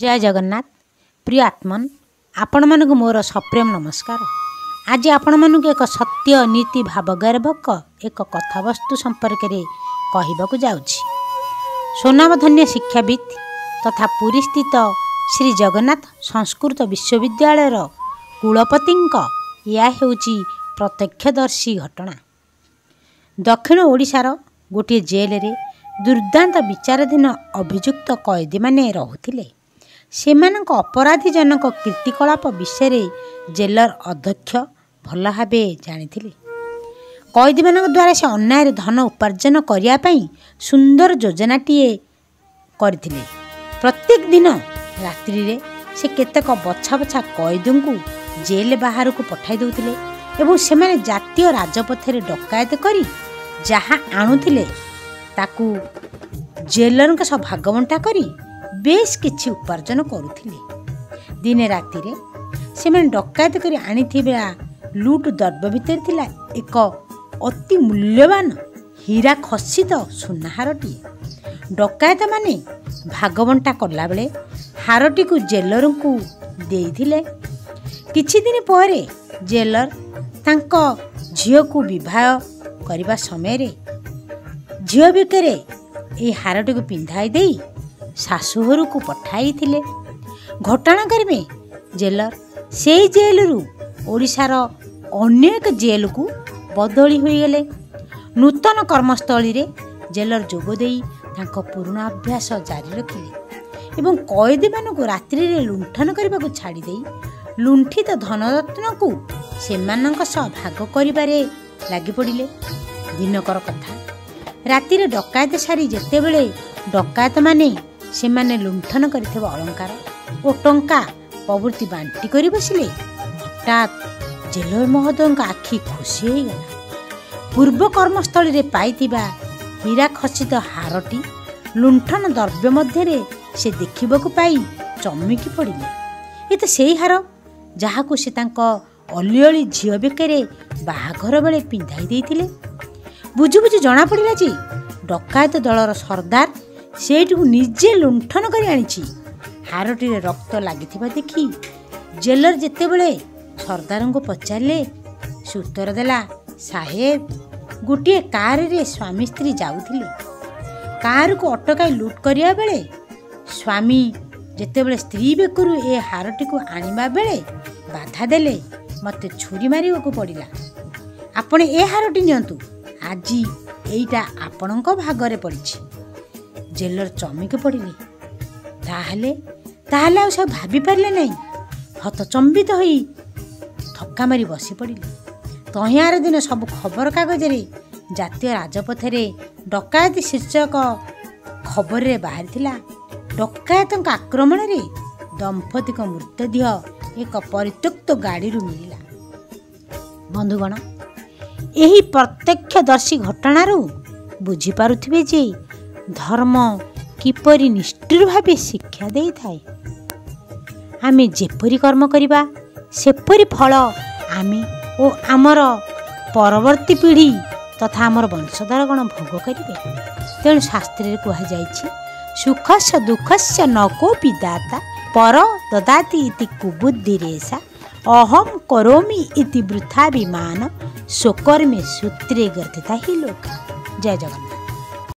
जय जगन्नाथ प्रिय आत्मन आपण मानक मोर सप्रेम नमस्कार। आज आपण मानक एक सत्य नीति भावगर्भक एक कथावस्तु संपर्क में कहवाक जाउछि। सोनामधन्य शिक्षाविद तथा पुरी स्थित श्री जगन्नाथ संस्कृत विश्वविद्यालय कुलपति या हेउछि प्रत्यक्षदर्शी घटना। दक्षिण ओडिशार गोटे जेल रे दुर्दांत विचाराधीन अभियुक्त कैदी माने रहुथिले। सेमानक अपराधीजनक कीर्तिकलाप विषय जेलर अध्यक्ष भल भावे जानिथिले। कैदी मानक द्वारा से अन्याय धन उपार्जन करिया पई सुंदर योजनाटीए करथिले। प्रत्येक दिन रात्रि रे से केतक बछा बछा कैदी को जेल बाहर को पठाई देउथिले एवं सेमाने जातीय राजपथरे डकायत करी जहाँ आणुथिले ताकू जेलर का सब भागबंटा करी बेस किछि उपार्जन करुथिले। दिने राति रे सेमाने डकायत करी आनिथिबा लूट द्रव्य भितर थिला एक अति मूल्यवान हीरा खचित सुनाहारटी। डकायत माने भागबंटा करला बेले हारटी को जेलर को देइथिले। किछि दिन परे जेलर तांको झियो को विवाह करबा समय रे झियो बिकरे ए हारटी को पिंधाई देई शाशुघर को पठाई थिले। घटना करबे जेलर से जेल रु ओडिशार अन्य एक जेल को बदली होई गेले। नूतन कर्मस्थली रे जेलर जोग देई तांको पुराना अभ्यास जारी रखिले एवं कैदी मानकु रात्रि रे लुंठन करबा को छाड़ी देई लुंठित धनरत्न को सेमानक सह भाग करिबारे लागि पड़िले। दिनकर कथा राति रे डकायत सारी जेते बेले डकायत माने सेमाने लुंठन करिथिबा अलंकार ओ टंका प्रवृत्ति बांटी करी बसिले। हठात जेलर महोदय आखि खुशी हो गला। पूर्व कर्मस्थली रे पाइथिबा हीरा खचित हारटी लुंठन द्रव्य मध्य से देखिबाकू पाई चमकी पड़िले। ये तो सेही हार जहाकू से तांको अलिअली झियो बेकरे बाहाघर बेले पिंधाई देइथिले। बुझु बुझु जना पड़िला जे डकायत दलर सरदार सेठू निजे लुंठन कर आनिछि। हारटी रे रक्त लागिथिबा देखि जेलर जेते बेले सरदार को पचारे से उत्तर देला, साहेब गोटे कार रे स्वामी स्त्री जाउथिले। कार को अटकाई लूट करिया बेले स्वामी जेते बेले स्त्री बेकरू ए हारटी को आनिबा बेले बाधा देले मते छुरी मारिबा को पड़िला। आपण ए हारटी नियंतु आजी एइटा आपणक भागरे पड़िछि। जेलर चमिक पड़िले। ताहले ताहले आ सब भाबी पारले नहीं। हतचंबित होई थक्का मारी बसी पड़िले। तहियार दिन सब खबर कागज रे जातीय राजपथरे डकायत शीर्षक खबर रे बाहर थिला। डकायतक आक्रमण रे दंपति को मृतदेह एक परित्यक्त गाड़ी रु मिलिला। बंधुगण यही प्रत्यक्षदर्शी घटनारू बुझी पारुथिबे जे धर्म किपरि निष्ठुर भावे शिक्षा देई थाए। आमे जेपरि कर्म करिबा सेपरि फल आमे ओ आमर परवर्ती पीढ़ी तथा आमर वंशधरगण भोग करिबे। तेणु शास्त्रे कहा जाइछि सुखस्य दुःखस्य न कोऽपि दाता पर ददाति इति कुबुद्धिरेषा अहम करोमि इति वृथा विमान स्वकर्मे सूत्रे गर्थिता हि लोका। जय जगन्नाथ।